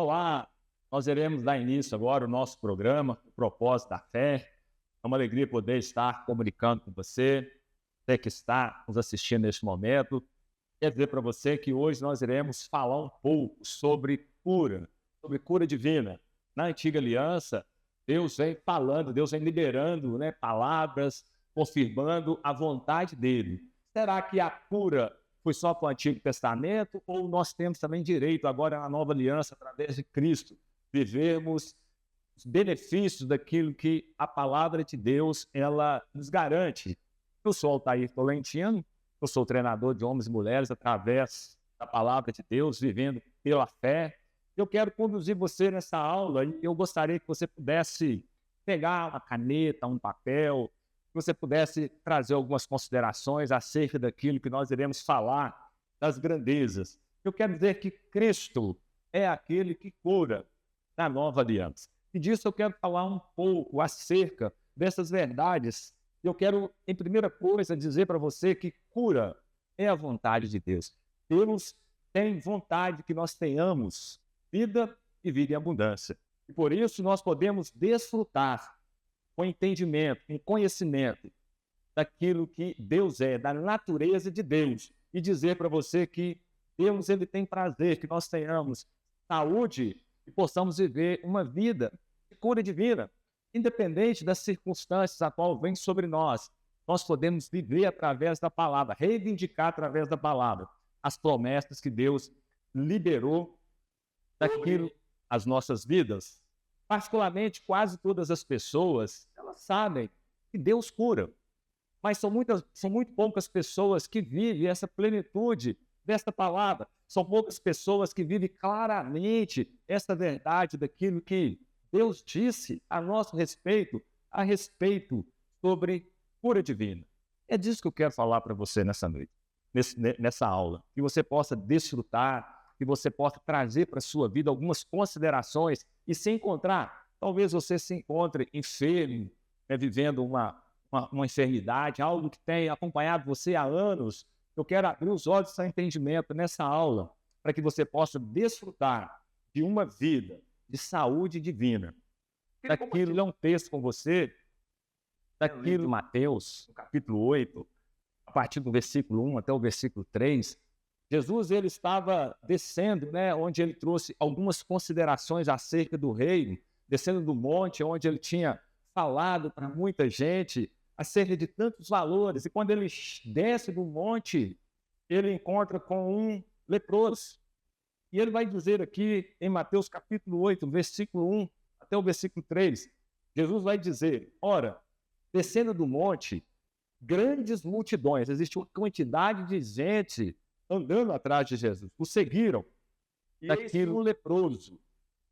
Olá, nós iremos dar início agora ao nosso programa, o Propósito da Fé. É uma alegria poder estar comunicando com você que está nos assistindo neste momento. Quero dizer para você que hoje nós iremos falar um pouco sobre cura divina. Na Antiga Aliança, Deus vem falando, Deus vem liberando, palavras, confirmando a vontade dele. Será que a cura foi só para o Antigo Testamento ou nós temos também direito agora na Nova Aliança, através de Cristo, vivermos os benefícios daquilo que a palavra de Deus ela nos garante? Eu sou Altair Tolentino, eu sou treinador de homens e mulheres através da palavra de Deus, vivendo pela fé. Eu quero conduzir você nessa aula e eu gostaria que você pudesse pegar uma caneta, um papel, que você pudesse trazer algumas considerações acerca daquilo que nós iremos falar, das grandezas. Eu quero dizer que Cristo é aquele que cura na Nova Aliança. E disso eu quero falar um pouco acerca dessas verdades. Eu quero, em primeira coisa, dizer para você que cura é a vontade de Deus. Deus tem vontade que nós tenhamos vida e vida em abundância. E por isso nós podemos desfrutar com entendimento, com conhecimento daquilo que Deus é, da natureza de Deus, e dizer para você que Deus ele tem prazer que nós tenhamos saúde e possamos viver uma vida de cura divina, independente das circunstâncias a qual vem sobre nós. Nós podemos viver através da palavra, reivindicar através da palavra as promessas que Deus liberou daquilo as nossas vidas. Particularmente, quase todas as pessoas, elas sabem que Deus cura, mas são muito poucas pessoas que vivem essa plenitude desta palavra. São poucas pessoas que vivem claramente essa verdade daquilo que Deus disse a nosso respeito, sobre cura divina. É disso que eu quero falar para você nessa noite, nessa aula, que você possa desfrutar, que você possa trazer para a sua vida algumas considerações e se encontrar. Talvez você se encontre enfermo, vivendo uma enfermidade, algo que tem acompanhado você há anos. Eu quero abrir os olhos para entendimento nessa aula, para que você possa desfrutar de uma vida de saúde divina. Daquilo é um texto com você, daquilo de Mateus, no capítulo 8, a partir do versículo 1 até o versículo 3, Jesus ele estava descendo, onde ele trouxe algumas considerações acerca do reino, descendo do monte, onde ele tinha falado para muita gente acerca de tantos valores. E quando ele desce do monte, ele encontra com um leproso. E ele vai dizer aqui em Mateus capítulo 8, versículo 1 até o versículo 3, Jesus vai dizer: ora, descendo do monte, grandes multidões, existe uma quantidade de gente andando atrás de Jesus, o seguiram. E daquilo um leproso,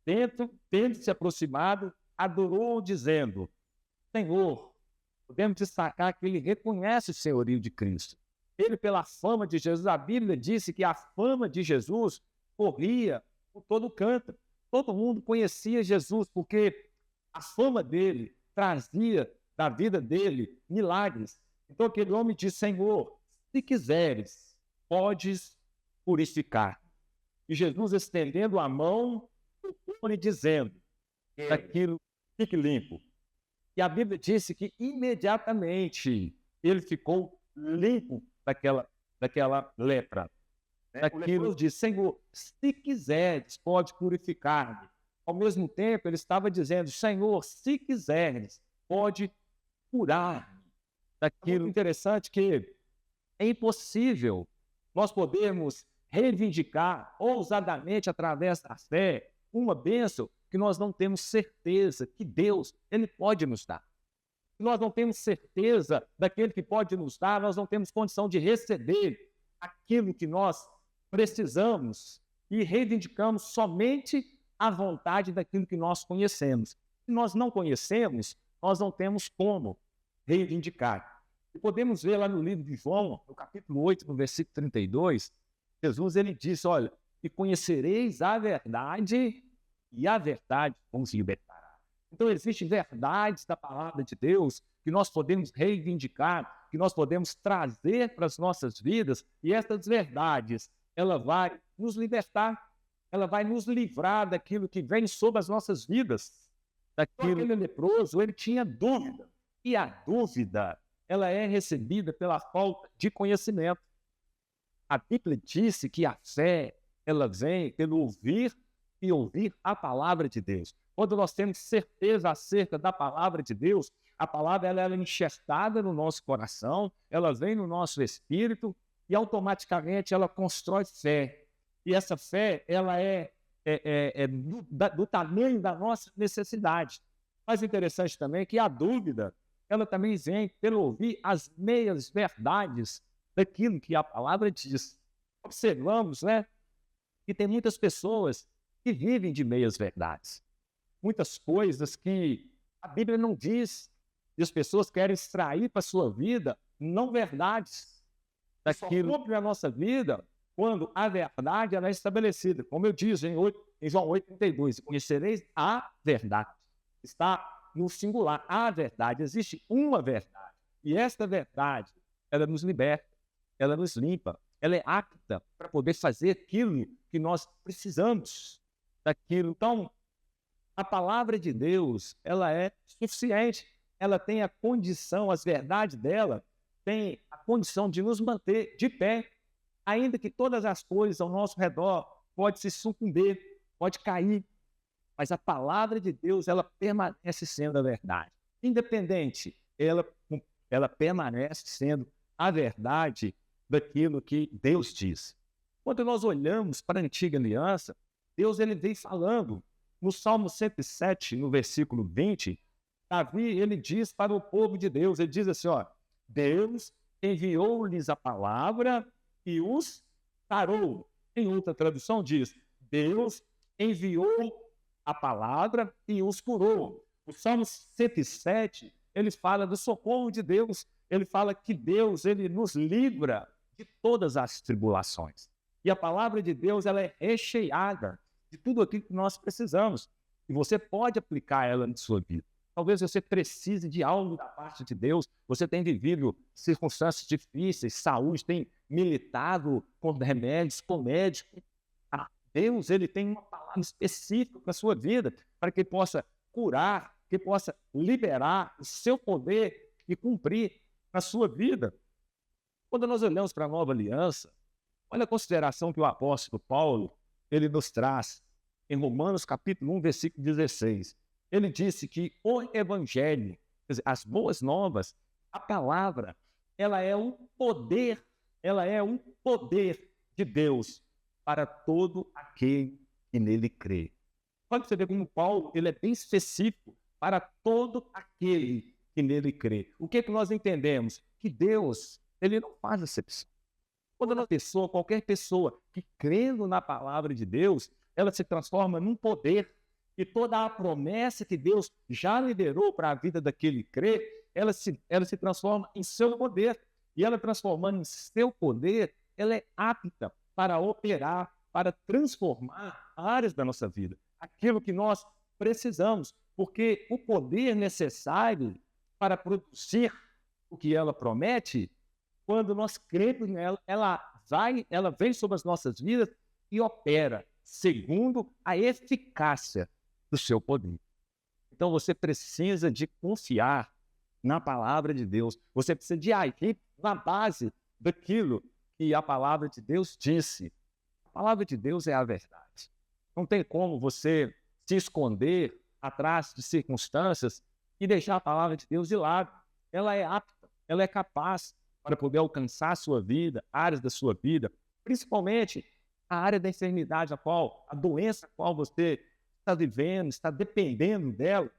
tendo se aproximado, adorou, dizendo: Senhor, podemos destacar que ele reconhece o senhorio de Cristo. Ele, pela fama de Jesus, a Bíblia disse que a fama de Jesus corria por todo o canto. Todo mundo conhecia Jesus, porque a fama dele trazia da vida dele milagres. Então aquele homem disse: Senhor, se quiseres, podes purificar. E Jesus, estendendo a mão, tocou-lhe, dizendo: daquilo, fique limpo. E a Bíblia disse que imediatamente ele ficou limpo daquela lepra. Daquilo disse: Senhor, se quiseres, pode purificar-me. Ao mesmo tempo, ele estava dizendo: Senhor, se quiseres, pode curar-me. Daquilo interessante que é impossível nós podemos reivindicar ousadamente através da fé uma bênção que nós não temos certeza que Deus ele pode nos dar. Se nós não temos certeza daquele que pode nos dar, nós não temos condição de receber aquilo que nós precisamos e reivindicamos somente a vontade daquilo que nós conhecemos. Se nós não conhecemos, nós não temos como reivindicar. E podemos ver lá no livro de João, no capítulo 8, no versículo 32, Jesus ele disse: olha, e conhecereis a verdade, e a verdade vos libertará. Então existem verdades da palavra de Deus que nós podemos reivindicar, que nós podemos trazer para as nossas vidas, e essas verdades, ela vai nos libertar. ela vai nos livrar daquilo que vem sobre as nossas vidas. Aquele leproso, ele tinha dúvida. E a dúvida, ela é recebida pela falta de conhecimento. A Bíblia disse que a fé, ela vem pelo ouvir e ouvir a palavra de Deus. Quando nós temos certeza acerca da palavra de Deus, a palavra ela é enxertada no nosso coração, ela vem no nosso espírito e automaticamente ela constrói fé. E essa fé, ela é do tamanho da nossa necessidade. Mas interessante também que a dúvida, ela também vem pelo ouvir as meias verdades daquilo que a palavra diz. Observamos, né, que tem muitas pessoas que vivem de meias verdades. Muitas coisas que a Bíblia não diz, e as pessoas querem extrair para a sua vida não verdades daquilo que na nossa vida, quando a verdade ela é estabelecida. Como eu disse em João 8,32, conhecereis a verdade. Está no singular, a verdade. Existe uma verdade. E esta verdade, ela nos liberta, ela nos limpa, ela é apta para poder fazer aquilo que nós precisamos daquilo. Então, a palavra de Deus, ela é suficiente. Ela tem a condição, as verdades dela, tem a condição de nos manter de pé, ainda que todas as coisas ao nosso redor podem se sucumbir, pode cair, mas a palavra de Deus, ela permanece sendo a verdade. Independente, ela permanece sendo a verdade daquilo que Deus diz. Quando nós olhamos para a antiga aliança, Deus ele vem falando. No Salmo 107, no versículo 20, Davi ele diz para o povo de Deus, ele diz assim, ó, Deus enviou-lhes a palavra e os sarou. Em outra tradução diz, Deus enviou a palavra e os curou. O Salmo 107, ele fala do socorro de Deus, ele fala que Deus ele nos livra de todas as tribulações. E a palavra de Deus ela é recheada de tudo aquilo que nós precisamos. E você pode aplicar ela na sua vida. Talvez você precise de algo da parte de Deus. Você tem vivido circunstâncias difíceis, saúde, tem militado com remédios, com médico. Deus ele tem uma palavra específica para a sua vida, para que ele possa curar, que possa liberar o seu poder e cumprir na sua vida. Quando nós olhamos para a nova aliança, olha a consideração que o apóstolo Paulo ele nos traz em Romanos capítulo 1, versículo 16. Ele disse que o evangelho, quer dizer, as boas novas, a palavra, ela é um poder de Deus para todo aquele que nele crê. Pode você ver como Paulo ele é bem específico para todo aquele que nele crê. O que nós entendemos? Que Deus ele não faz acepção. Quando uma pessoa, qualquer pessoa que crendo na palavra de Deus, ela se transforma num poder. E toda a promessa que Deus já liberou para a vida daquele que crê, ela se transforma em seu poder. E ela transformando em seu poder, ela é apta para operar, para transformar áreas da nossa vida. Aquilo que nós precisamos. Porque o poder necessário para produzir o que ela promete, quando nós cremos nela, ela vem sobre as nossas vidas e opera segundo a eficácia do seu poder. Então você precisa de confiar na palavra de Deus. Você precisa de agir na base daquilo que a palavra de Deus disse. A palavra de Deus é a verdade. Não tem como você se esconder atrás de circunstâncias e deixar a palavra de Deus de lado. Ela é apta, ela é capaz para poder alcançar a sua vida, áreas da sua vida, principalmente a área da enfermidade, a doença a qual você está vivendo, está dependendo dela.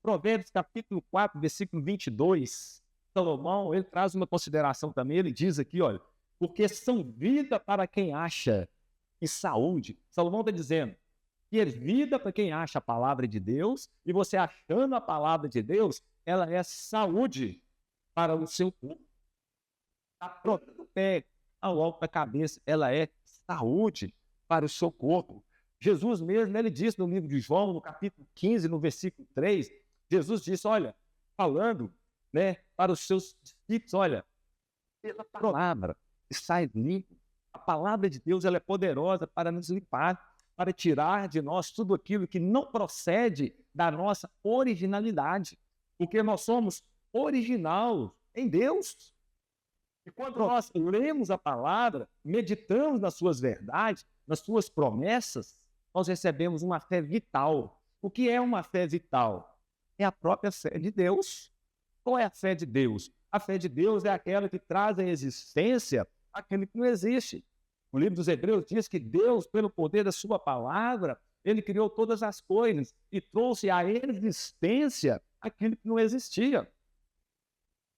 Provérbios capítulo 4, versículo 22, Salomão, ele traz uma consideração também, ele diz aqui, olha, porque são vida para quem acha e saúde. Salomão está dizendo, que é vida para quem acha a palavra de Deus, e você achando a palavra de Deus, ela é saúde para o seu corpo. A própria do pé ao alto da cabeça, ela é saúde para o seu corpo. Jesus mesmo, ele disse no livro de João, no capítulo 15, no versículo 3, Jesus disse, olha, falando, né, para os seus discípulos, olha, pela palavra, sai limpo, A palavra de Deus ela é poderosa para nos limpar, para tirar de nós tudo aquilo que não procede da nossa originalidade, porque nós somos original em Deus. E quando nós lemos a palavra, meditamos nas suas verdades, nas suas promessas, nós recebemos uma fé vital. O que é uma fé vital? É a própria fé de Deus. Qual é a fé de Deus? A fé de Deus é aquela que traz à existência aquilo que não existe. O livro dos Hebreus diz que Deus, pelo poder da sua palavra, ele criou todas as coisas e trouxe à existência aquilo que não existia.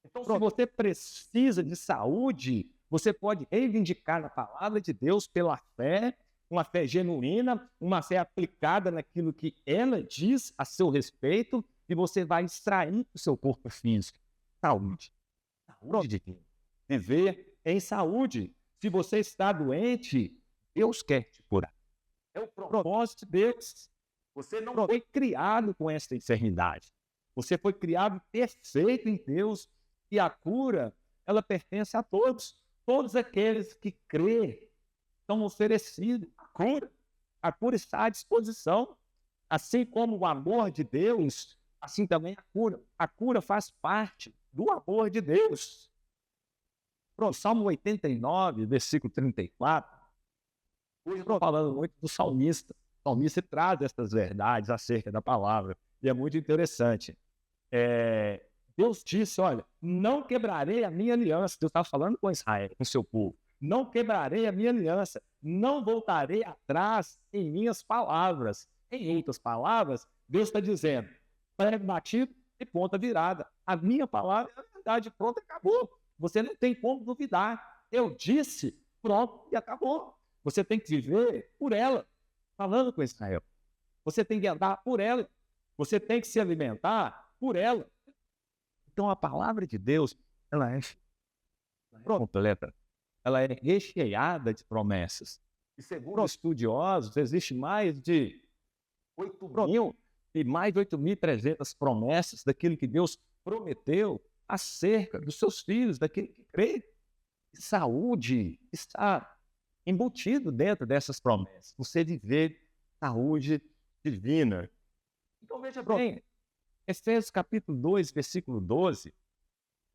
Então, se você precisa de saúde, você pode reivindicar na palavra de Deus pela fé, uma fé genuína, uma fé aplicada naquilo que ela diz a seu respeito, e você vai extrair do seu corpo físico saúde. Saúde divina. Viver em saúde. Se você está doente, Deus quer te curar. É o propósito de Deus. Você não foi criado com esta enfermidade. Você foi criado perfeito em Deus. E a cura, ela pertence a todos. Todos aqueles que crêem são oferecidos a cura. A cura está à disposição. Assim como o amor de Deus, assim também a cura. A cura faz parte do amor de Deus. Pro Salmo 89, versículo 34, hoje eu estou falando muito do salmista. O salmista traz essas verdades acerca da palavra. E é muito interessante. Deus disse, olha, não quebrarei a minha aliança. Deus estava falando com Israel, com o seu povo. Não quebrarei a minha aliança. Não voltarei atrás em minhas palavras. Em outras palavras, Deus está dizendo, prego batido e ponta virada. A minha palavra é a verdade, pronto, acabou. Você não tem como duvidar. Eu disse, pronto, e acabou. Você tem que viver por ela, falando com Israel. Você tem que andar por ela. Você tem que se alimentar por ela. Então, a palavra de Deus, ela é completa. Ela é recheada de promessas. E segundo estudiosos, existe mais de 8.000 e mais de 8.300 promessas daquilo que Deus prometeu acerca dos seus filhos, daquele que crê. Saúde está embutido dentro dessas promessas. Você viver saúde divina. Então, veja bem, Efésios capítulo 2, versículo 12,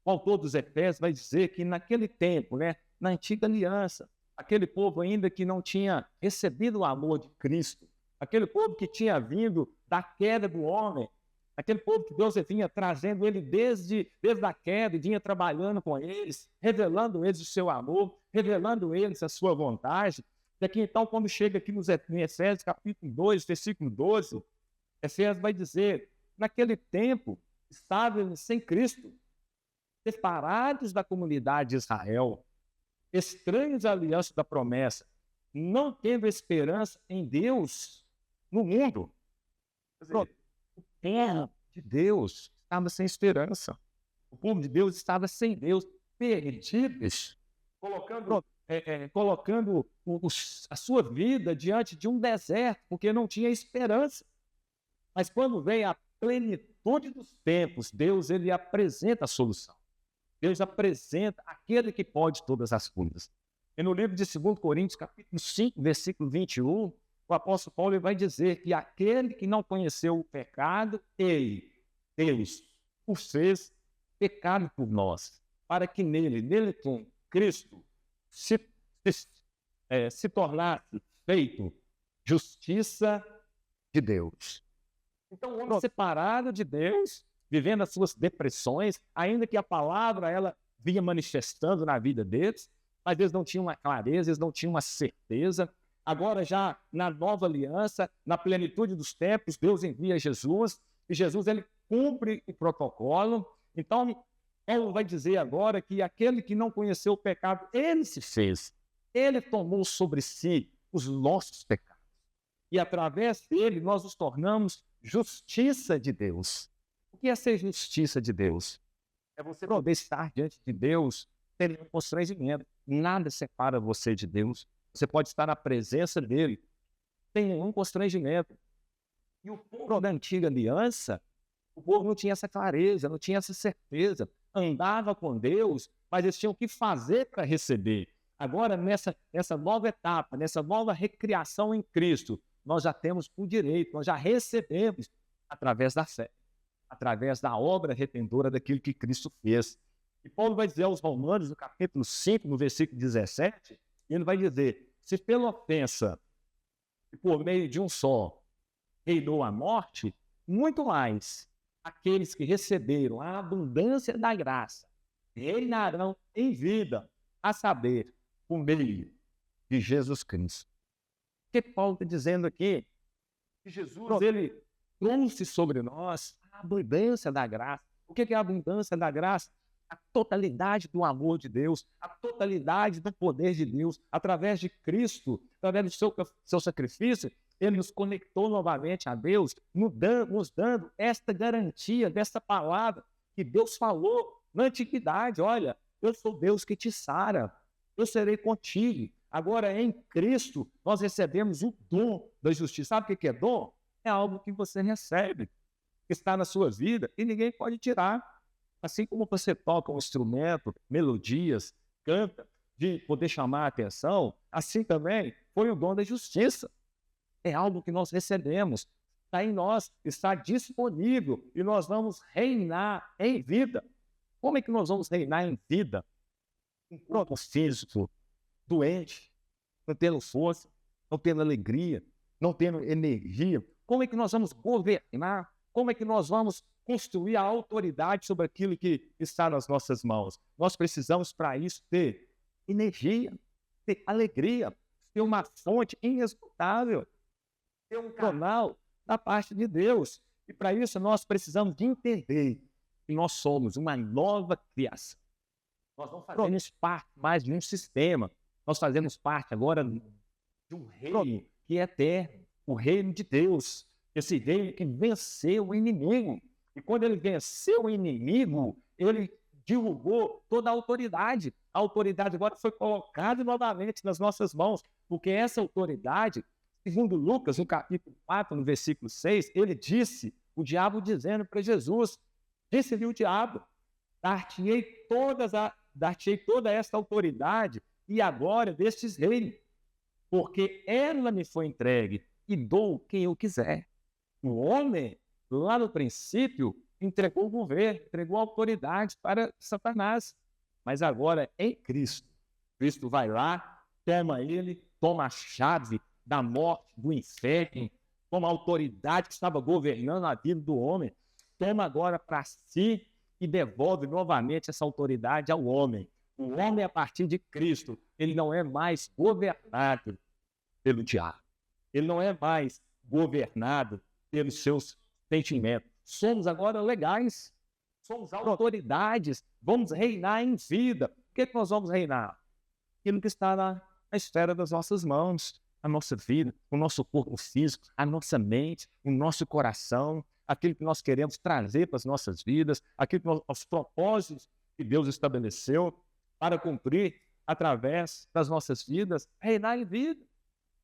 o autor dos Efésios vai dizer que naquele tempo, na antiga aliança, aquele povo ainda que não tinha recebido o amor de Cristo, aquele povo que tinha vindo da queda do homem, aquele povo que Deus vinha trazendo ele desde a queda e vinha trabalhando com eles, revelando eles o seu amor, revelando eles a sua vontade. Daqui então, quando chega aqui em Efésios capítulo 2, versículo 12, Efésios vai dizer, naquele tempo, estavam sem Cristo, separados da comunidade de Israel, estranhos à aliança da promessa, não tendo esperança em Deus no mundo. Pronto. O povo de Deus estava sem esperança. O povo de Deus estava sem Deus, perdidos, colocando a sua vida diante de um deserto, porque não tinha esperança. Mas quando vem a plenitude dos tempos, Deus ele apresenta a solução. Deus apresenta aquele que pode todas as coisas. E no livro de 2 Coríntios, capítulo 5, versículo 21, o apóstolo Paulo vai dizer que aquele que não conheceu o pecado, Deus o fez pecado por nós, para que nele com Cristo, se tornasse feito justiça de Deus. Então, o homem separado de Deus, vivendo as suas depressões, ainda que a palavra ela vinha manifestando na vida deles, mas eles não tinham uma clareza, eles não tinham uma certeza. Agora, já na nova aliança, na plenitude dos tempos, Deus envia Jesus, e Jesus ele cumpre o protocolo. Então, Paulo vai dizer agora que aquele que não conheceu o pecado, ele se fez. Ele tomou sobre si os nossos pecados. E através dele, nós nos tornamos justiça de Deus. O que é ser justiça de Deus? É você poder estar diante de Deus sem nenhum constrangimento. Nada separa você de Deus. Você pode estar na presença dele sem nenhum constrangimento. E o povo da antiga aliança, o povo não tinha essa clareza, não tinha essa certeza. Andava com Deus, mas eles tinham que fazer para receber. Agora, nessa nova etapa, nessa nova recriação em Cristo, nós já temos o direito, nós já recebemos através da fé, através da obra redentora daquilo que Cristo fez. E Paulo vai dizer aos Romanos, no capítulo 5, no versículo 17, ele vai dizer: se pela ofensa e por meio de um só reinou a morte, muito mais aqueles que receberam a abundância da graça reinarão em vida, a saber, por meio de Jesus Cristo. O que Paulo está dizendo aqui? Que Jesus, ele trouxe sobre nós a abundância da graça. O que é a abundância da graça? A totalidade do amor de Deus, a totalidade do poder de Deus, através de Cristo, através do seu sacrifício, ele nos conectou novamente a Deus, nos dando esta garantia dessa palavra que Deus falou na antiguidade: olha, eu sou Deus que te sara, eu serei contigo. Agora, em Cristo, nós recebemos o dom da justiça. Sabe o que é dom? É algo que você recebe, que está na sua vida e ninguém pode tirar. Assim como você toca um instrumento, melodias, canta, de poder chamar a atenção, assim também foi o dom da justiça. É algo que nós recebemos, está em nós, está disponível e nós vamos reinar em vida. Como é que nós vamos reinar em vida? Um corpo físico doente, não tendo força, não tendo alegria, não tendo energia. Como é que nós vamos governar? Como é que nós vamos construir a autoridade sobre aquilo que está nas nossas mãos? Nós precisamos, para isso, ter energia, ter alegria, ter uma fonte inesgotável, ter um canal da parte de Deus. E para isso nós precisamos de entender que nós somos uma nova criação. Nós não fazemos parte mais de um sistema. Nós fazemos parte agora de um reino que é eterno, o reino de Deus. Esse reino que venceu o inimigo. E quando ele venceu o inimigo, ele derrubou toda a autoridade. A autoridade agora foi colocada novamente nas nossas mãos, porque essa autoridade, segundo Lucas, no capítulo 4, no versículo 6, ele disse, o diabo dizendo para Jesus, disse-lhe o diabo: dar-te-ei toda esta autoridade e agora destes reinos, porque ela me foi entregue e dou quem eu quiser. O homem, lá no princípio, entregou o governo, entregou a autoridade para Satanás. Mas agora, em Cristo, Cristo vai lá, toma a chave da morte, do inferno, toma a autoridade que estava governando a vida do homem, toma agora para si e devolve novamente essa autoridade ao homem. O homem, a partir de Cristo, ele não é mais governado pelo diabo. Ele não é mais governado pelos seus sentimentos. Somos agora legais, somos autoridades, vamos reinar em vida. O que nós vamos reinar? Aquilo que está na esfera das nossas mãos, a nossa vida, o nosso corpo físico, a nossa mente, o nosso coração, aquilo que nós queremos trazer para as nossas vidas, os propósitos que Deus estabeleceu para cumprir através das nossas vidas, reinar em vida,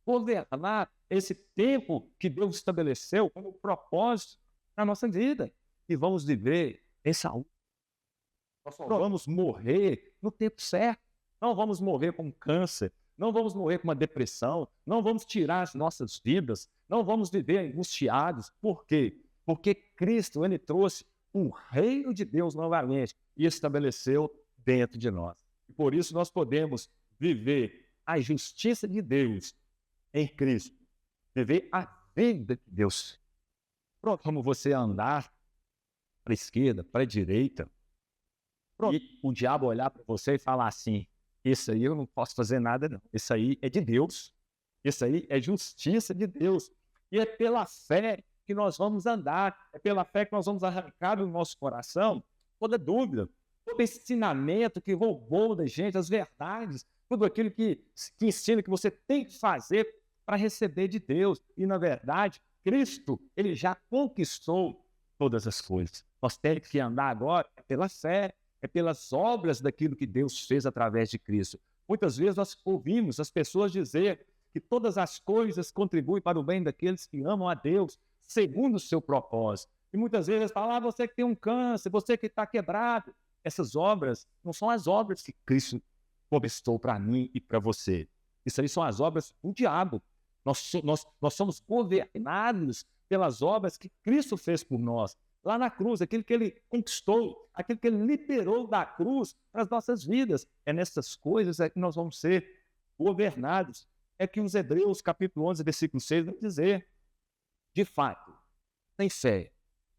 governar esse tempo que Deus estabeleceu como propósito na nossa vida. E vamos viver em saúde. Nós só vamos morrer no tempo certo. Não vamos morrer com câncer, não vamos morrer com uma depressão, não vamos tirar as nossas vidas, não vamos viver angustiados. Por quê? Porque Cristo, ele trouxe o reino de Deus novamente e estabeleceu dentro de nós. E por isso nós podemos viver a justiça de Deus em Cristo, viver a vida de Deus. Pronto, como você andar para a esquerda, para a direita, pronto, e o diabo olhar para você e falar assim: isso aí eu não posso fazer nada não, isso aí é de Deus, isso aí é justiça de Deus. E é pela fé que nós vamos andar, é pela fé que nós vamos arrancar do nosso coração toda dúvida, todo ensinamento que roubou da gente, as verdades, tudo aquilo que ensina que você tem que fazer para receber de Deus. E, na verdade, Cristo, ele já conquistou todas as coisas. Nós temos que andar agora pela fé, é pelas obras daquilo que Deus fez através de Cristo. Muitas vezes nós ouvimos as pessoas dizer que todas as coisas contribuem para o bem daqueles que amam a Deus, segundo o seu propósito. E muitas vezes falam: você que tem um câncer, você que está quebrado. Essas obras não são as obras que Cristo conquistou para mim e para você. Isso aí são as obras do diabo. Nós somos governados pelas obras que Cristo fez por nós. Lá na cruz, aquilo que ele conquistou, aquilo que ele liberou da cruz para as nossas vidas. É nessas coisas que nós vamos ser governados. É que os Hebreus, capítulo 11, versículo 6, vai dizer, de fato, sem fé,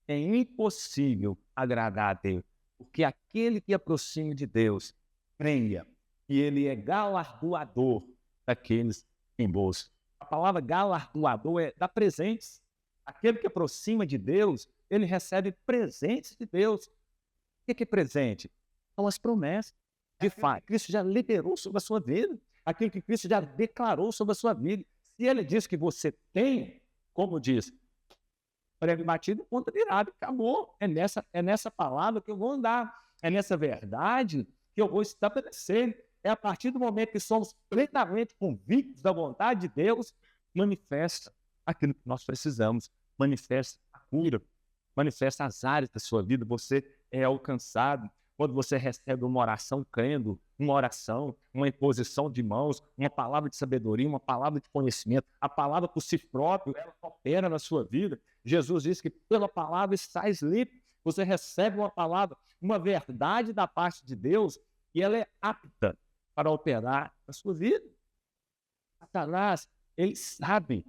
é impossível agradar a Deus, porque aquele que aproxima de Deus, creia, e ele é galardoador daqueles em busca. A palavra galardoador é dar presentes. Aquele que aproxima de Deus, ele recebe presentes de Deus. O que é presente? São as promessas. De fato, Cristo já liberou sobre a sua vida. Aquilo que Cristo já declarou sobre a sua vida. Se ele diz que você tem, como diz, prego batido, ponta virada, acabou. É nessa palavra que eu vou andar. É nessa verdade que eu vou estabelecer. É a partir do momento que somos plenamente convictos da vontade de Deus, manifesta aquilo que nós precisamos, manifesta a cura, manifesta as áreas da sua vida, você é alcançado. Quando você recebe uma oração crendo, uma oração, uma imposição de mãos, uma palavra de sabedoria, uma palavra de conhecimento, a palavra por si próprio, ela opera na sua vida. Jesus disse que pela palavra estais livre. Você recebe uma palavra, uma verdade da parte de Deus e ela é apta para operar na sua vida. Satanás, ele sabe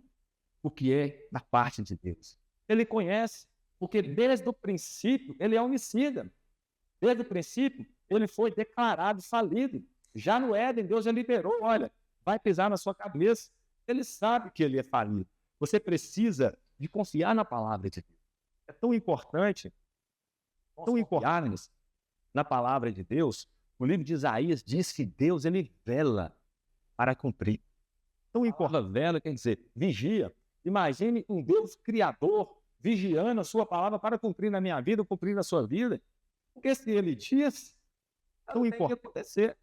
o que é da parte de Deus. Ele conhece, porque desde o princípio ele é homicida. Desde o princípio ele foi declarado falido. Já no Éden, Deus já liberou, olha, vai pisar na sua cabeça. Ele sabe que ele é falido. Você precisa de confiar na palavra de Deus. É tão importante confiarmos na palavra de Deus. O livro de Isaías diz que Deus, ele vela para cumprir. Tão importante, vela quer dizer, vigia. Imagine um Deus criador vigiando a sua palavra para cumprir na minha vida, cumprir na sua vida. Porque se ele diz, não importa acontecer.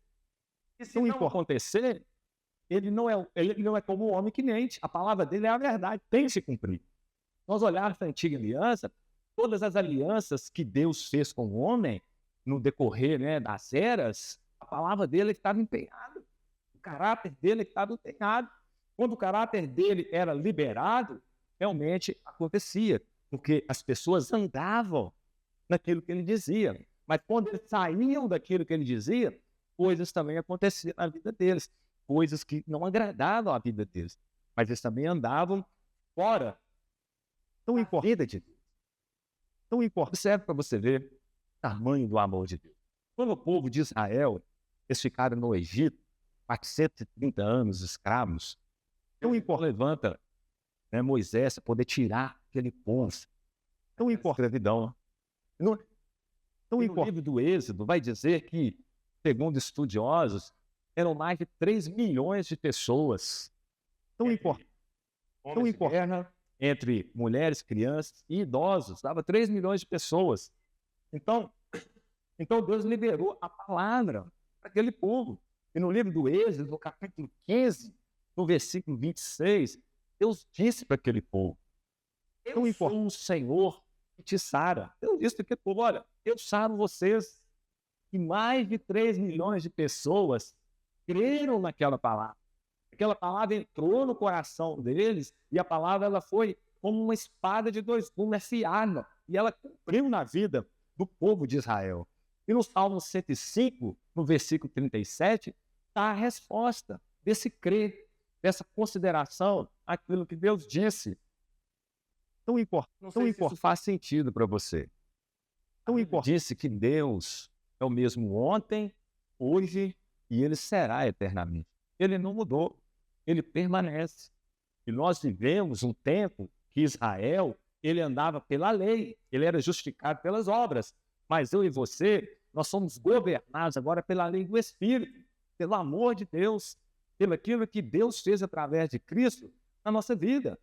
E se não acontecer, ele não é como um homem que mente. A palavra dele é a verdade, tem que se cumprir. Nós olharmos para a antiga aliança, todas as alianças que Deus fez com o homem, no decorrer, né, das eras, a palavra dele estava empenhada. O caráter dele estava empenhado. Quando o caráter dele era liberado, realmente acontecia, porque as pessoas andavam naquilo que ele dizia. Mas quando eles saíam daquilo que ele dizia, coisas também aconteciam na vida deles, coisas que não agradavam à vida deles. Mas eles também andavam fora. Tão importante de Deus. Tão importante. Serve para você ver o tamanho do amor de Deus. Quando o povo de Israel, eles ficaram no Egito, 430 anos escravos, tão importante levanta, né, Moisés para poder tirar aquele povo. Tão importante a escravidão. Tão importante. O livro do Êxodo vai dizer que, segundo estudiosos, eram mais de 3 milhões de pessoas. Tão importante. Tão importante. Entre mulheres, crianças e idosos, dava 3 milhões de pessoas. Então Deus liberou a palavra para aquele povo. E no livro do Êxodo, no capítulo 15, no versículo 26, Deus disse para aquele povo, eu sou o Senhor que te sara. Deus disse para aquele povo, olha, eu saro vocês. E mais de 3 milhões de pessoas creram naquela palavra. Aquela palavra entrou no coração deles e a palavra ela foi como uma espada de 2 gumes afiada e ela cumpriu na vida do povo de Israel. E no Salmo 105, no versículo 37, está a resposta desse crer, dessa consideração, aquilo que Deus disse. Tão importante. Isso faz sentido para você. Tão importante. Disse que Deus é o mesmo ontem, hoje e ele será eternamente. Ele não mudou. Ele permanece. E nós vivemos um tempo que Israel, ele andava pela lei, ele era justificado pelas obras. Mas eu e você, nós somos governados agora pela lei do Espírito, pelo amor de Deus, pelo aquilo que Deus fez através de Cristo na nossa vida.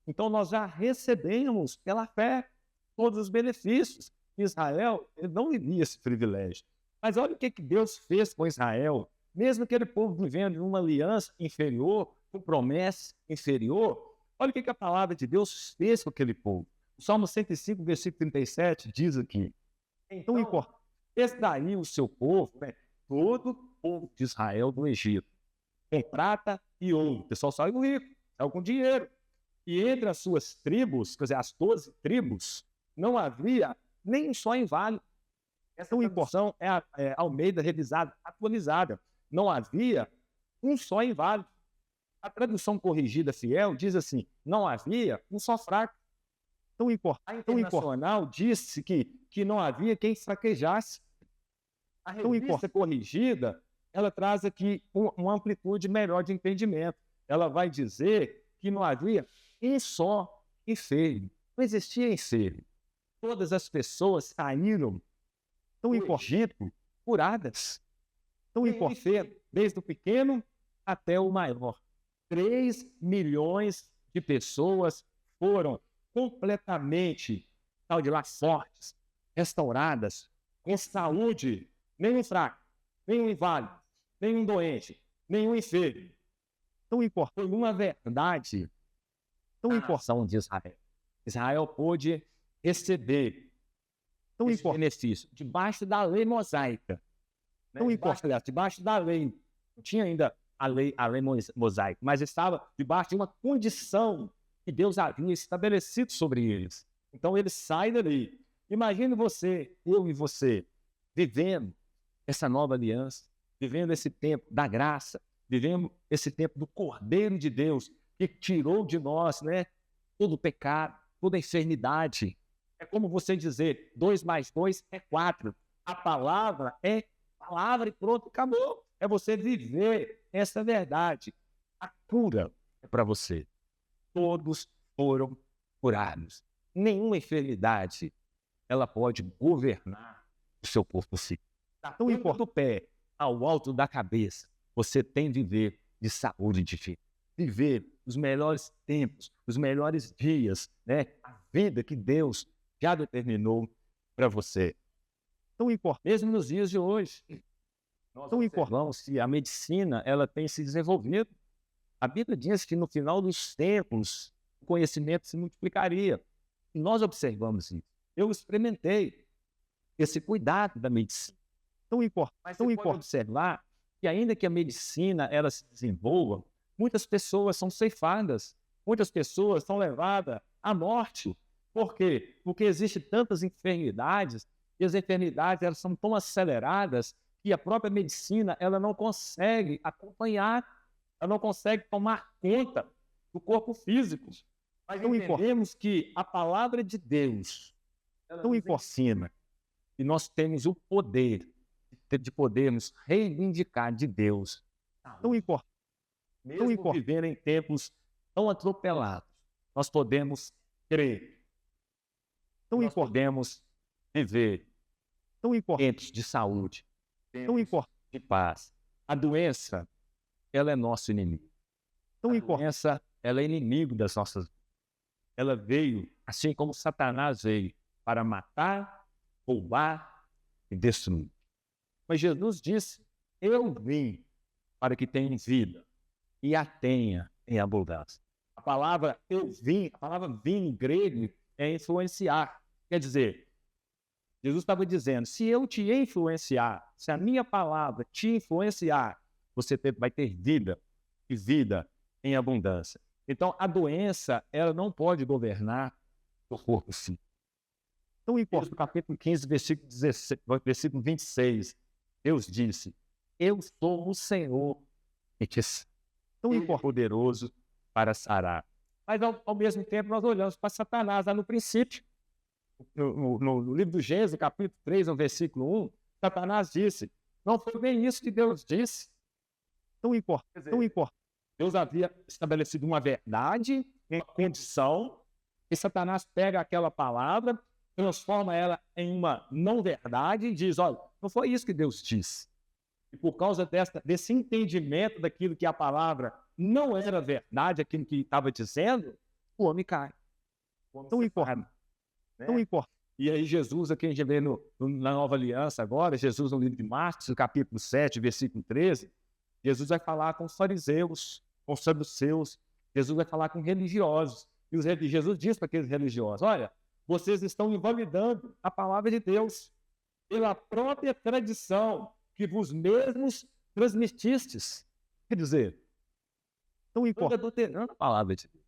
Então nós já recebemos pela fé todos os benefícios. Israel, ele não vivia esse privilégio. Mas olha o que Deus fez com Israel. Mesmo aquele povo vivendo em uma aliança inferior, com promessa inferior, olha o que a palavra de Deus fez com aquele povo. O Salmo 105, versículo 37, diz aqui, então, esse daí, o seu povo, né, todo povo de Israel do Egito, com prata e ouro. O pessoal saiu rico, saiu com dinheiro. E entre as suas tribos, quer dizer, as 12 tribos, não havia nem um só inválido. Essa tradução é a Almeida revisada, atualizada. Não havia um só inválido. A tradução corrigida fiel diz assim, não havia um só fraco. Tão importante. A Internacional disse que não havia quem fraquejasse. A revista corrigida, ela traz aqui uma amplitude melhor de entendimento. Ela vai dizer que não havia um só enfermo. Não existia enfermo. Todas as pessoas saíram do Egito curadas. Tão enfermo, desde o pequeno até o maior. 3 milhões de pessoas foram completamente, tal de lá, fortes, restauradas, com saúde, nenhum fraco, nenhum inválido, nenhum doente, nenhum enfermo. Tão importante, uma verdade, tão importante de Israel. Israel pôde receber esse benefício debaixo da lei mosaica. Tão importante, debaixo da lei. Não tinha ainda a lei mosaica, mas estava debaixo de uma condição que Deus havia estabelecido sobre eles. Então eles saem dali. Imagine você, eu e você, vivendo essa nova aliança, vivendo esse tempo da graça, vivendo esse tempo do Cordeiro de Deus, que tirou de nós, né, todo o pecado, toda a enfermidade. É como você dizer, 2 mais 2 é 4. A palavra é palavra e pronto, acabou. É você viver essa verdade. A cura é para você. Todos foram curados. Nenhuma enfermidade ela pode governar o seu corpo físico. Da tampa do pé ao alto da cabeça, você tem de viver de saúde e de vida. Viver os melhores tempos, os melhores dias, né? A vida que Deus já determinou para você. Tão importante, mesmo nos dias de hoje. Tão importante que a medicina ela tem se desenvolvido. A Bíblia diz que no final dos tempos o conhecimento se multiplicaria. E nós observamos isso. Eu experimentei esse cuidado da medicina. Tão importante observar que ainda que a medicina ela se desenvolva, muitas pessoas são ceifadas, muitas pessoas são levadas à morte. Por quê? Porque existem tantas enfermidades e as enfermidades elas são tão aceleradas que a própria medicina ela não consegue acompanhar, ela não consegue tomar conta do corpo físico. Mas entendemos que a palavra de Deus tão ensina e nós temos o poder de podermos reivindicar de Deus. Tão importante. Mesmo vivendo em tempos tão atropelados, nós podemos crer. Nós podemos viver tempos de saúde, tempos de paz. A doença, ela é nosso inimigo. A doença, ela é inimigo das nossas vidas. Ela veio, assim como Satanás veio, para matar, roubar e destruir. Mas Jesus disse, eu vim para que tenham vida e a tenha em abundância. A palavra eu vim, a palavra vim em grego é influenciar. Quer dizer, Jesus estava dizendo, se eu te influenciar, se a minha palavra te influenciar, você vai ter vida e vida em abundância. Então, a doença, ela não pode governar o corpo físico. Então, no capítulo 15, versículo 26, Deus disse, eu sou o Senhor que te tão poderoso para sarar. Mas, ao mesmo tempo, nós olhamos para Satanás lá no princípio. No livro do Gênesis, capítulo 3, no versículo 1, Satanás disse, não foi bem isso que Deus disse. Tão importante. Deus havia estabelecido uma verdade, uma condição, e Satanás pega aquela palavra, transforma ela em uma não-verdade e diz, olha, não foi isso que Deus disse. E por causa desse entendimento daquilo que a palavra não era verdade, aquilo que estava dizendo, o homem cai. Tão importante. E aí Jesus, aqui a gente vê na Nova Aliança agora, Jesus no livro de Marcos, no capítulo 7, versículo 13, Jesus vai falar com os fariseus, com os saduceus, Jesus vai falar com religiosos. E Jesus diz para aqueles religiosos, olha, vocês estão invalidando a palavra de Deus pela própria tradição que vos mesmos transmitistes. Quer dizer, estão adulterando a palavra de Deus.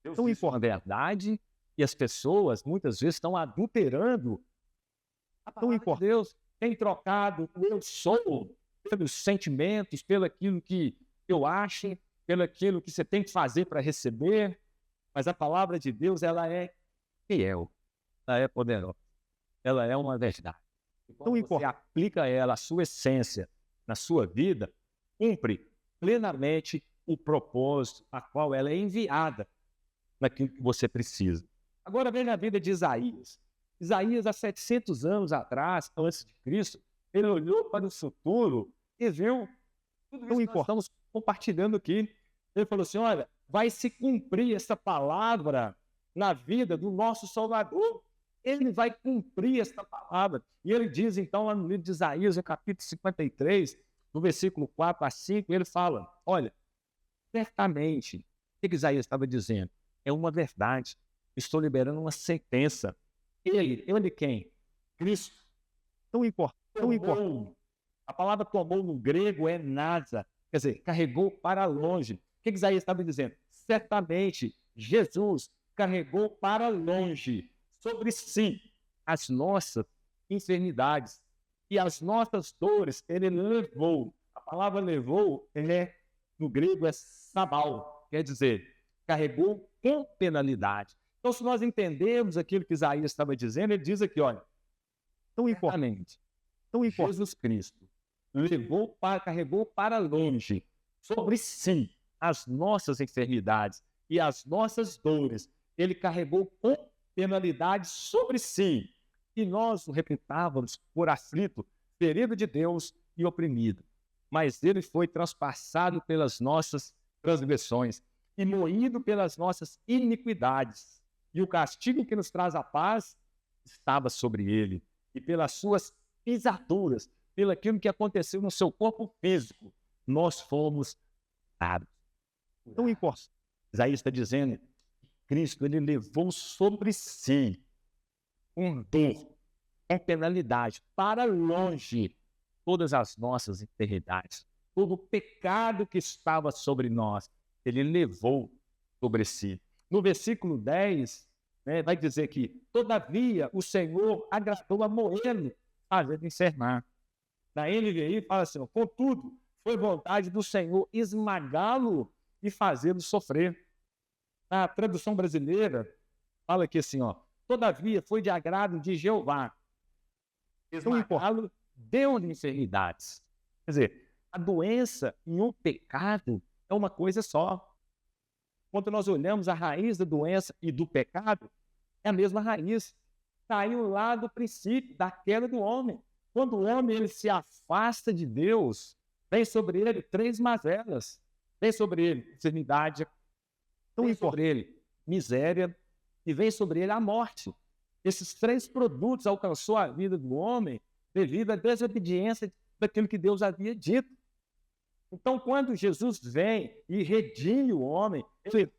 Estão informando a verdade e as pessoas, muitas vezes, estão adulterando a palavra de Deus. Tem trocado o eu sou pelos sentimentos, pelo aquilo que eu acho, pelo aquilo que você tem que fazer para receber. Mas a palavra de Deus, ela é fiel, ela é poderosa, ela é uma verdade. Então, você aplica ela, a sua essência, na sua vida, cumpre plenamente o propósito a qual ela é enviada naquilo que você precisa. Agora, veja a vida de Isaías. Isaías, há 700 anos atrás, antes de Cristo, ele olhou para o futuro e viu tudo isso que nós estamos compartilhando aqui. Ele falou assim, olha, vai se cumprir essa palavra na vida do nosso Salvador. Ele vai cumprir essa palavra. E ele diz, então, lá no livro de Isaías, no capítulo 53, no versículo 4 a 5, ele fala, olha, certamente, o que Isaías estava dizendo? É uma verdade. Estou liberando uma sentença. Ele quem? Cristo. Tão importante. A palavra tomou no grego é nasa, quer dizer, carregou para longe. O que Isaías estava dizendo? Certamente, Jesus carregou para longe sobre si as nossas enfermidades e as nossas dores. Ele levou. A palavra levou, no grego é sabal, quer dizer, carregou com penalidade. Então, se nós entendermos aquilo que Isaías estava dizendo, ele diz aqui, olha, tão importante, Jesus Cristo carregou para longe sobre si as nossas enfermidades e as nossas dores. Ele carregou com penalidade sobre si. E nós o reputávamos por aflito, ferido de Deus e oprimido. Mas ele foi transpassado pelas nossas transgressões e moído pelas nossas iniquidades. E o castigo que nos traz a paz estava sobre ele. E pelas suas pisaduras, pelo aquilo que aconteceu no seu corpo físico, nós fomos curados. Então, Isaías está dizendo, Cristo, ele levou sobre si um dor, uma penalidade, para longe todas as nossas enfermidades, todo o pecado que estava sobre nós, ele levou sobre si. No versículo 10, vai dizer que, todavia, o Senhor agradou a moê-lo, fazendo enfermar. Na NVI fala assim, contudo, foi vontade do Senhor esmagá-lo e fazê-lo sofrer. Na tradução brasileira, fala aqui assim, todavia foi de agrado de Jeová esmagá-lo, deu-lhe enfermidades. Quer dizer, a doença e o pecado é uma coisa só. Quando nós olhamos a raiz da doença e do pecado, é a mesma raiz. Saiu lá do princípio, da queda do homem. Quando o homem ele se afasta de Deus, vem sobre ele 3 mazelas. Vem sobre ele enfermidade, vem sobre ele miséria e vem sobre ele a morte. Esses 3 produtos alcançou a vida do homem devido à desobediência daquilo que Deus havia dito. Então, quando Jesus vem e redime o homem, ele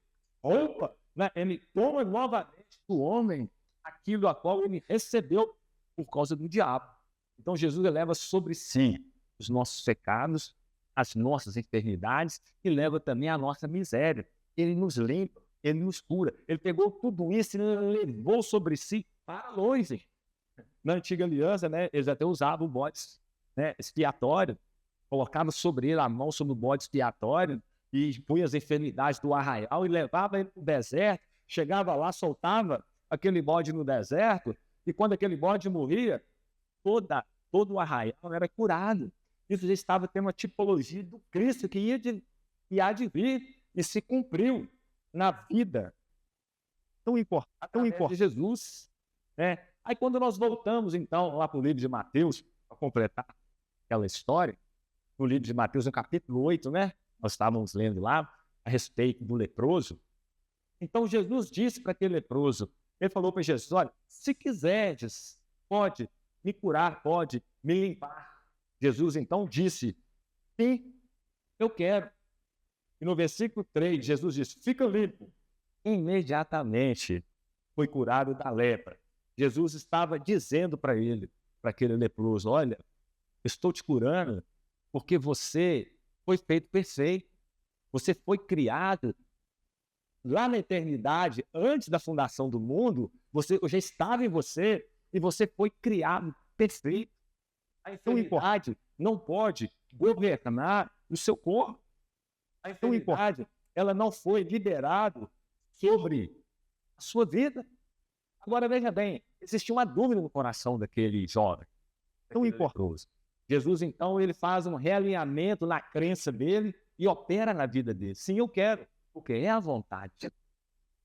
rouba, ele toma novamente do homem aquilo a qual ele recebeu por causa do diabo. Então, Jesus leva sobre si os nossos pecados, as nossas enfermidades e leva também a nossa miséria. Ele nos limpa, ele nos cura. Ele pegou tudo isso e levou sobre si para longe. Na antiga aliança, eles até usavam o bode expiatório, colocavam sobre ele a mão sobre o bode expiatório e punha as enfermidades do arraial e levava ele para o deserto, chegava lá, soltava aquele bode no deserto e quando aquele bode morria, todo o arraial era curado. Isso já estava tendo uma tipologia do Cristo que há de vir e se cumpriu na vida tão importante de Jesus. Aí quando nós voltamos, então, lá para o livro de Mateus, para completar aquela história, no livro de Mateus, no capítulo 8, nós estávamos lendo lá a respeito do leproso. Então Jesus disse para aquele leproso, ele falou para Jesus, olha, se quiseres, pode me curar, pode me limpar. Jesus então disse, sim, eu quero. E no versículo 3, Jesus disse, fica limpo. Imediatamente foi curado da lepra. Jesus estava dizendo para ele, para aquele leproso, olha, estou te curando porque você foi feito perfeito. Você foi criado lá na eternidade, antes da fundação do mundo, eu já estava em você e você foi criado perfeito. A enfermidade não pode governar o seu corpo. A enfermidade, ela não foi liberada sobre a sua vida. Agora, veja bem, existia uma dúvida no coração daquele jovem, tão importante. Jesus, então, ele faz um realinhamento na crença dele e opera na vida dele. Sim, eu quero, porque é a vontade.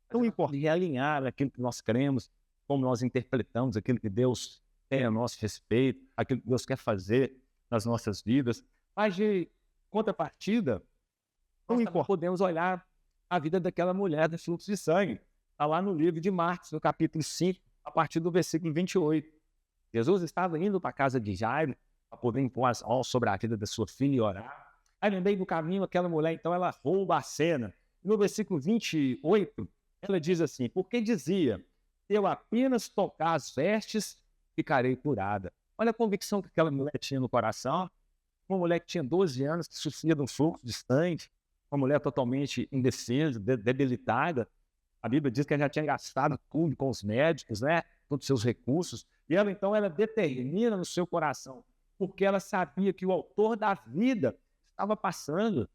Tão importante realinhar aquilo que nós cremos, como nós interpretamos aquilo que Deus tem a nosso respeito, aquilo que Deus quer fazer nas nossas vidas. Mas, de contrapartida, nós podemos olhar a vida daquela mulher do fluxo de sangue. Está lá no livro de Marcos, no capítulo 5, a partir do versículo 28. Jesus estava indo para a casa de Jairo para poder impor as mãos sobre a vida da sua filha e orar. Aí, no meio do caminho, aquela mulher, então, ela rouba a cena. No versículo 28, ela diz assim, porque dizia, se eu apenas tocar as vestes, ficarei curada. Olha a convicção que aquela mulher tinha no coração. Uma mulher que tinha 12 anos, que sofria de um fluxo de sangue, uma mulher totalmente indefesa, debilitada. A Bíblia diz que ela já tinha gastado tudo com os médicos, né? Todos os seus recursos. E ela, então, ela determina no seu coração, porque ela sabia que o autor da vida estava passando.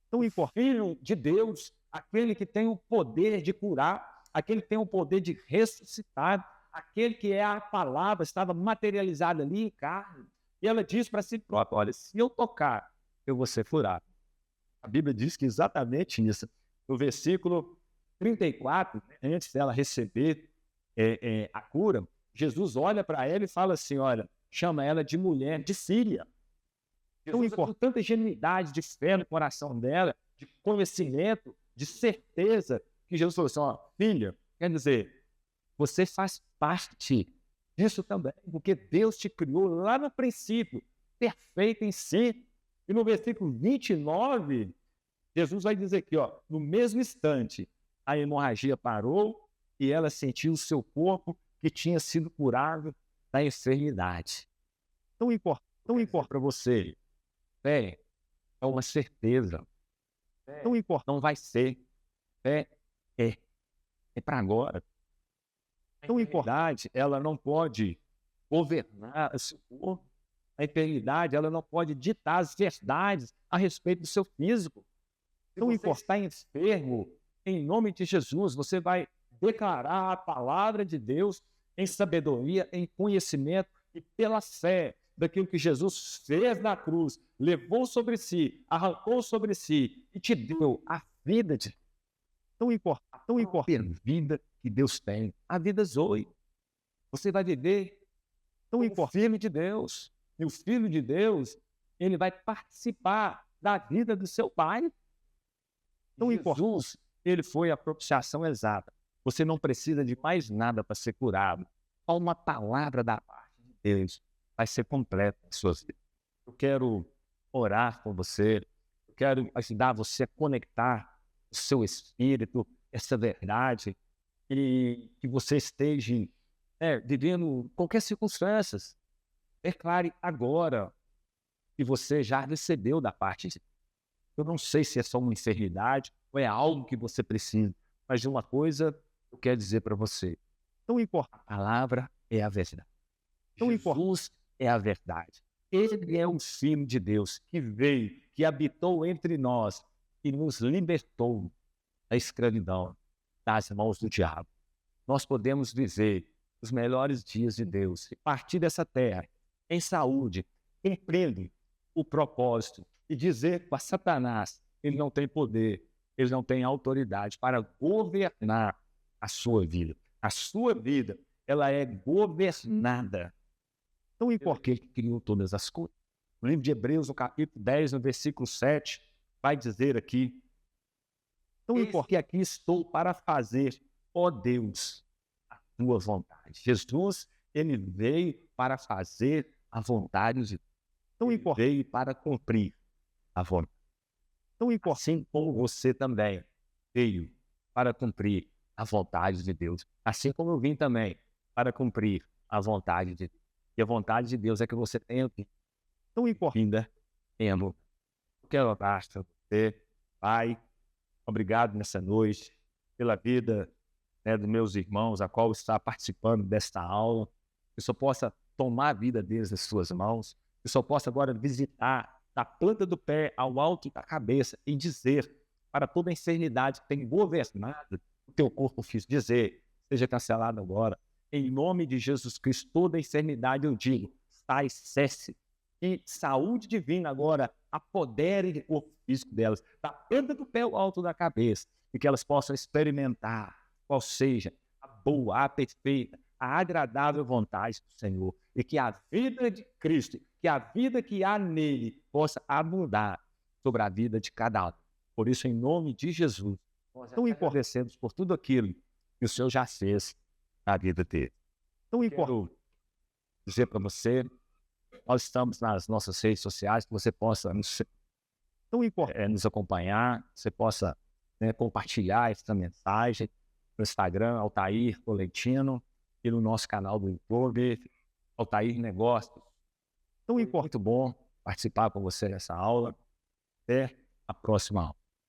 Então, o Filho de Deus, aquele que tem o poder de curar, aquele que tem o poder de ressuscitar, aquele que é a palavra, estava materializada ali em carne. E ela diz para si própria, olha, se eu tocar, eu vou ser curado. A Bíblia diz que exatamente isso. No versículo 34, antes dela receber a cura, Jesus olha para ela e fala assim, olha, chama ela de mulher de Síria. Jesus, com tanta genuidade de fé no coração dela, de conhecimento, de certeza, que Jesus falou assim, ó, filha, quer dizer, você faz parte disso também, porque Deus te criou lá no princípio, perfeito em si. E no versículo 29, Jesus vai dizer aqui, ó, no mesmo instante, a hemorragia parou e ela sentiu o seu corpo que tinha sido curado da enfermidade. Tão importante para você. Fé é uma certeza. Tão importante não vai ser. Fé é para agora. Tão importante, ela não pode governar esse corpo. A eternidade, ela não pode ditar as verdades a respeito do seu físico. Então, está enfermo, em nome de Jesus, você vai declarar a palavra de Deus em sabedoria, em conhecimento e pela fé daquilo que Jesus fez na cruz, levou sobre si, arrancou sobre si e te deu a vida de tão importante vida que Deus tem, a vida Zoe. Você vai viver tão importante, filho de Deus. E o Filho de Deus, ele vai participar da vida do seu Pai. Então, Jesus, ele foi a propiciação exata. Você não precisa de mais nada para ser curado. Só uma palavra da parte de Deus vai ser completa em sua vida. Eu quero orar com você. Eu quero ajudar você a conectar o seu espírito, essa verdade, e que você esteja vivendo qualquer circunstância. Declare agora que você já recebeu da parte de Deus. Eu não sei se é só uma enfermidade ou é algo que você precisa, mas de uma coisa eu quero dizer para você. Tão importante, a palavra é a verdade. Tão Jesus é a verdade. Ele é um Filho de Deus que veio, que habitou entre nós e nos libertou da escravidão, das mãos do diabo. Nós podemos viver os melhores dias de Deus e partir dessa terra em saúde, cumprindo o propósito e dizer para Satanás, ele não tem poder, ele não tem autoridade para governar a sua vida. A sua vida, ela é governada. Então, e por que ele criou todas as coisas? No livro de Hebreus, no capítulo 10, no versículo 7, vai dizer aqui, então, e porque aqui estou para fazer, ó Deus, a tua vontade. Jesus, ele veio para fazer a vontade de Deus. Então, ele veio para cumprir a vontade. Então, assim como você também veio para cumprir a vontade de Deus. Assim como eu vim também para cumprir a vontade de Deus. E a vontade de Deus é que você tenha vida Temo. Eu quero orar para você, Pai. Obrigado nessa noite pela vida, né, dos meus irmãos, a qual está participando desta aula. Que o Senhor possa tomar a vida deles nas suas mãos. Que o Senhor possa agora visitar da planta do pé ao alto da cabeça e dizer para toda a enfermidade que tem governado o teu corpo físico, dizer, seja cancelado agora. Em nome de Jesus Cristo, toda enfermidade eu digo, sai, cesse. E saúde divina agora apodere do corpo físico delas, da planta do pé ao alto da cabeça, e que elas possam experimentar qual seja a boa, a perfeita, a agradável vontade do Senhor, e que a vida de Cristo, que a vida que há nele, possa abundar sobre a vida de cada um. Por isso, em nome de Jesus, nós tão agradecemos por tudo aquilo que o Senhor já fez na vida dele. Tão importante dizer para você, nós estamos nas nossas redes sociais, que você possa nos acompanhar, você possa, né, compartilhar essa mensagem no Instagram, Altair Tolentino, e no nosso canal do YouTube, Altair Negócios. Então, muito bom participar com você nessa aula. Até a próxima aula.